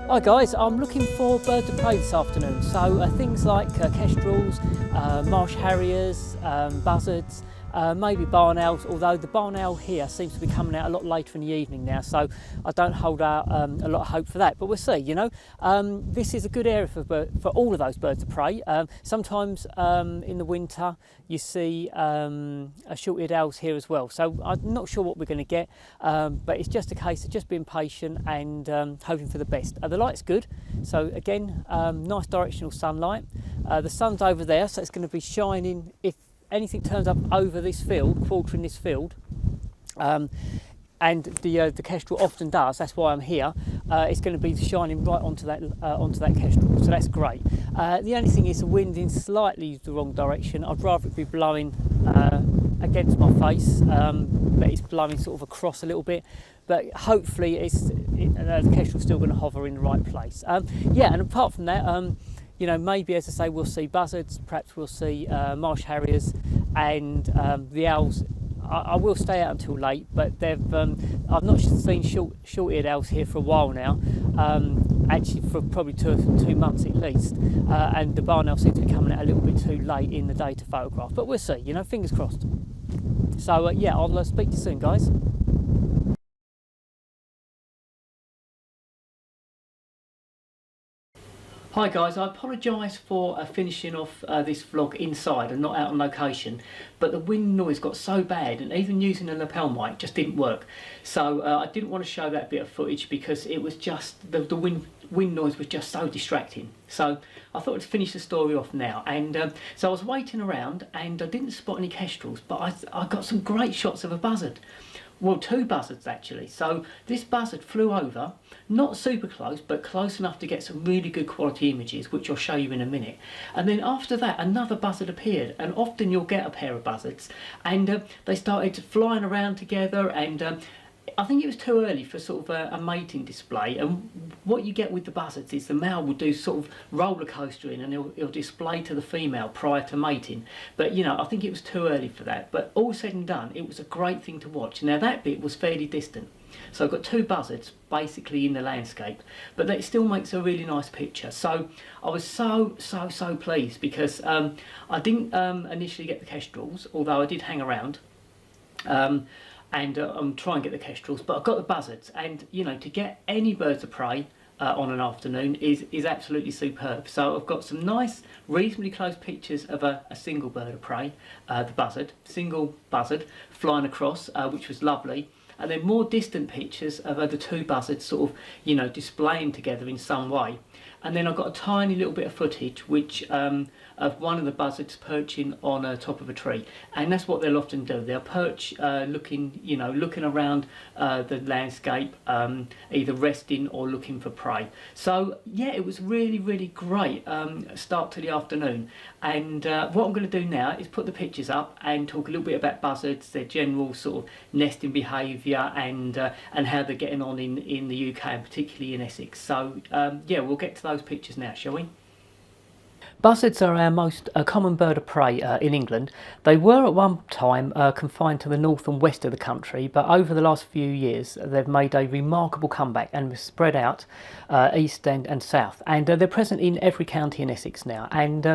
Hi guys, I'm looking for birds of prey this afternoon. So things like kestrels, marsh harriers, buzzards, maybe barn owls, although the barn owl here seems to be coming out a lot later in the evening now, so I don't hold out a lot of hope for that, but we'll see. You know, this is a good area for all of those birds of prey. Sometimes in the winter you see short-eared owls here as well, so I'm not sure what we're going to get, but it's just a case of just being patient and hoping for the best. The light's good, so again, nice directional sunlight. The sun's over there, so it's going to be shining if anything turns up over this field, quartering this field, and the kestrel often does. That's why I'm here. It's going to be shining right onto that kestrel, so that's great. The only thing is the wind in slightly the wrong direction. I'd rather it be blowing against my face, but it's blowing sort of across a little bit. But hopefully, the kestrel's still going to hover in the right place. Yeah, and apart from that, you know, maybe, as I say, we'll see buzzards, perhaps we'll see marsh harriers, and the owls. I will stay out until late, but I've not seen short-eared owls here for a while now, actually for probably two months at least, and the barn owl seems to be coming out a little bit too late in the day to photograph, but we'll see, you know, fingers crossed. So yeah, I'll speak to you soon, guys. Hi guys, I apologise for finishing off this vlog inside and not out on location, but the wind noise got so bad and even using a lapel mic just didn't work. So I didn't want to show that bit of footage because it was just, the wind noise was just so distracting. So I thought I'd finish the story off now, and so I was waiting around and I didn't spot any kestrels, but I got some great shots of a buzzard. Well, two buzzards actually. So this buzzard flew over, not super close, but close enough to get some really good quality images, which I'll show you in a minute. And then after that, another buzzard appeared, and often you'll get a pair of buzzards, and they started flying around together, and I think it was too early for sort of a mating display. And what you get with the buzzards is the male will do sort of roller coastering, and he'll display to the female prior to mating. But you know, I think it was too early for that. But all said and done, it was a great thing to watch. Now that bit was fairly distant, so I've got two buzzards basically in the landscape, but that still makes a really nice picture. So I was so pleased because I didn't initially get the kestrels, although I did hang around. And I'm trying to get the kestrels, but I've got the buzzards, and you know, to get any birds of prey on an afternoon is absolutely superb. So I've got some nice, reasonably close pictures of a single bird of prey, the single buzzard flying across, which was lovely, and then more distant pictures of the two buzzards sort of, you know, displaying together in some way. And then I've got a tiny little bit of footage which of one of the buzzards perching on top of a tree, and that's what they'll often do. They'll perch looking around the landscape, either resting or looking for prey. So yeah, it was really great start to the afternoon. And what I'm going to do now is put the pictures up and talk a little bit about buzzards, their general sort of nesting behaviour, and how they're getting on in the UK, and particularly in Essex. So yeah, we'll get to those pictures now, shall we? Buzzards are our most common bird of prey in England. They were at one time confined to the north and west of the country, but over the last few years they've made a remarkable comeback and have spread out east and south. And they're present in every county in Essex now. And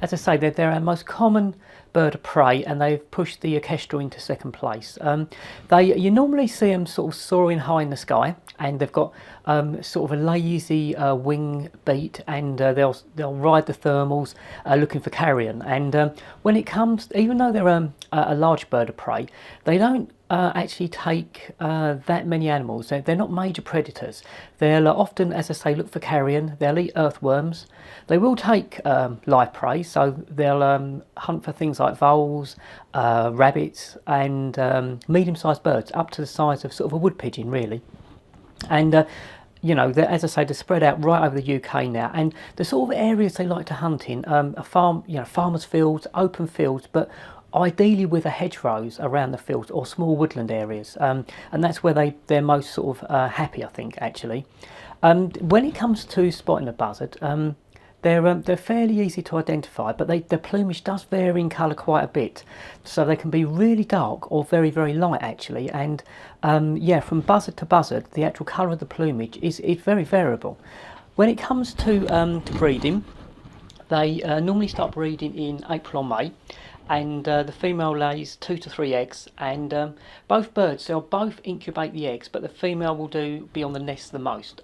as I say, they're our most common bird of prey, and they've pushed the kestrel into second place. You normally see them sort of soaring high in the sky, and they've got sort of a lazy wing beat, and they'll ride the thermals looking for carrion. And when it comes, even though they're a large bird of prey, they don't actually take that many animals. They're not major predators. They'll often, as I say, look for carrion. They'll eat earthworms. They will take live prey, so they'll hunt for things like voles, rabbits, and medium-sized birds, up to the size of sort of a wood pigeon, really. And you know, as I say, they're spread out right over the UK now, and the sort of areas they like to hunt in are farmers' fields, open fields, but ideally with a hedgerows around the fields or small woodland areas, and that's where they're most sort of happy, I think, actually. When it comes to spotting a buzzard, they're fairly easy to identify, but their plumage does vary in colour quite a bit. So they can be really dark or very, very light actually. And yeah, from buzzard to buzzard, the actual colour of the plumage is very variable. When it comes to breeding, they normally start breeding in April or May, and the female lays 2 to 3 eggs, and both birds, they'll both incubate the eggs, but the female will be on the nest the most,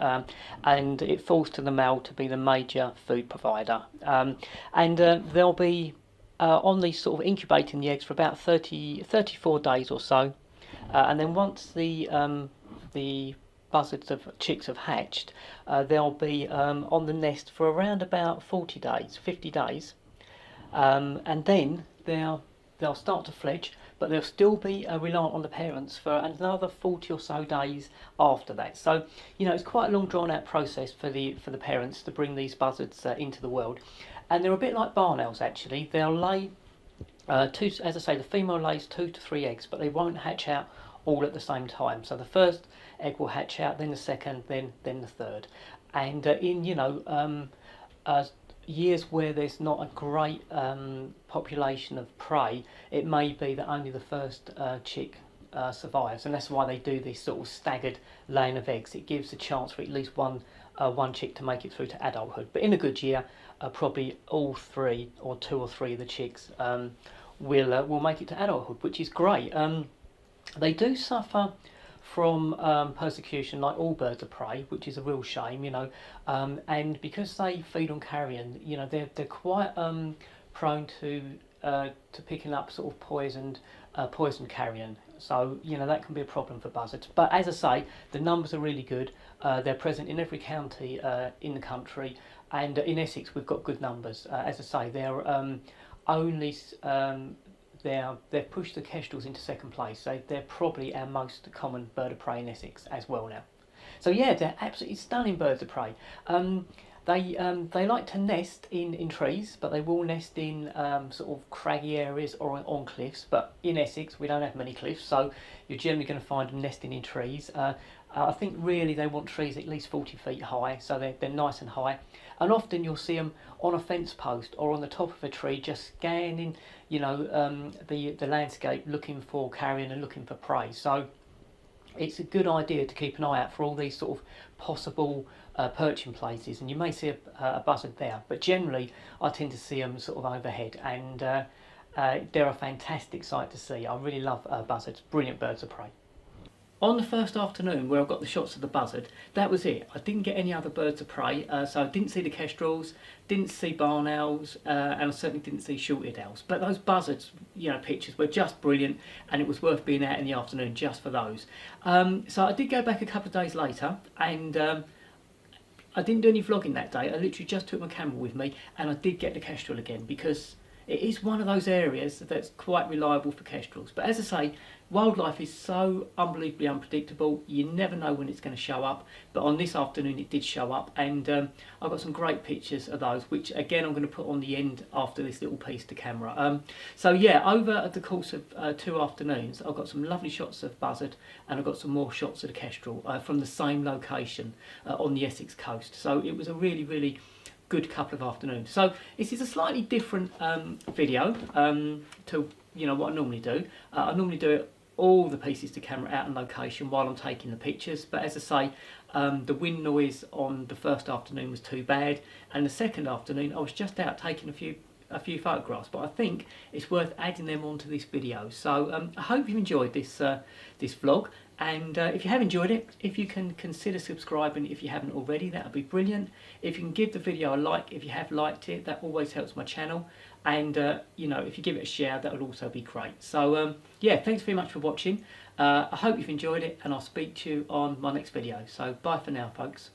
and it falls to the male to be the major food provider, and they'll be on these sort of incubating the eggs for about 34 days or so, and then once the chicks have hatched, they'll be on the nest for around about 40 days, 50 days, and then they'll start to fledge, but they'll still be reliant on the parents for another 40 or so days after that. So you know, it's quite a long drawn out process for the parents to bring these buzzards into the world, and they're a bit like barn owls actually. They'll lay two, as I say, the female lays 2 to 3 eggs, but they won't hatch out all at the same time. So the first egg will hatch out, then the second, then the third. And in years where there's not a great population of prey, it may be that only the first chick survives, and that's why they do this sort of staggered laying of eggs. It gives a chance for at least one chick to make it through to adulthood. But in a good year, probably all 3 or 2 or 3 of the chicks will make it to adulthood, which is great. They do suffer from persecution like all birds of prey, which is a real shame, you know, and because they feed on carrion, you know, they're quite prone to picking up sort of poison carrion. So you know, that can be a problem for buzzards. But as I say, the numbers are really good. They're present in every county in the country, and in Essex we've got good numbers. As I say, they're only they've pushed the kestrels into second place, so they're probably our most common bird of prey in Essex as well now. So yeah, they're absolutely stunning birds of prey. They like to nest in trees, but they will nest in sort of craggy areas or on cliffs. But in Essex we don't have many cliffs, so you're generally going to find them nesting in trees. I think really they want trees at least 40 feet high, so they're nice and high. And often you'll see them on a fence post or on the top of a tree, just scanning, you know, the landscape, looking for carrion and looking for prey. So it's a good idea to keep an eye out for all these sort of possible perching places, and you may see a buzzard there. But generally, I tend to see them sort of overhead, and they're a fantastic sight to see. I really love buzzards, brilliant birds of prey. On the first afternoon where I got the shots of the buzzard, that was it. I didn't get any other birds of prey, so I didn't see the kestrels, didn't see barn owls, and I certainly didn't see short-eared owls. But those buzzards, you know, pictures were just brilliant, and it was worth being out in the afternoon just for those. So I did go back a couple of days later, and I didn't do any vlogging that day. I literally just took my camera with me, and I did get the kestrel again, because it is one of those areas that's quite reliable for kestrels. But as I say, wildlife is so unbelievably unpredictable. You never know when it's going to show up. But on this afternoon it did show up, and I've got some great pictures of those, which again I'm going to put on the end after this little piece to camera. So yeah, over the course of 2 afternoons I've got some lovely shots of buzzard, and I've got some more shots of the kestrel from the same location on the Essex coast. So it was a really, really good couple of afternoons. So this is a slightly different video to, you know, what I normally do. I normally do it all the pieces to camera out on location while I'm taking the pictures, but as I say, the wind noise on the first afternoon was too bad, and the second afternoon I was just out taking a few photographs, but I think it's worth adding them onto this video. So I hope you enjoyed this this vlog, and if you have enjoyed it, if you can consider subscribing if you haven't already, that would be brilliant. If you can give the video a like if you have liked it, that always helps my channel, and you know, if you give it a share, that would also be great. So yeah, thanks very much for watching. I hope you've enjoyed it, and I'll speak to you on my next video. So bye for now, folks.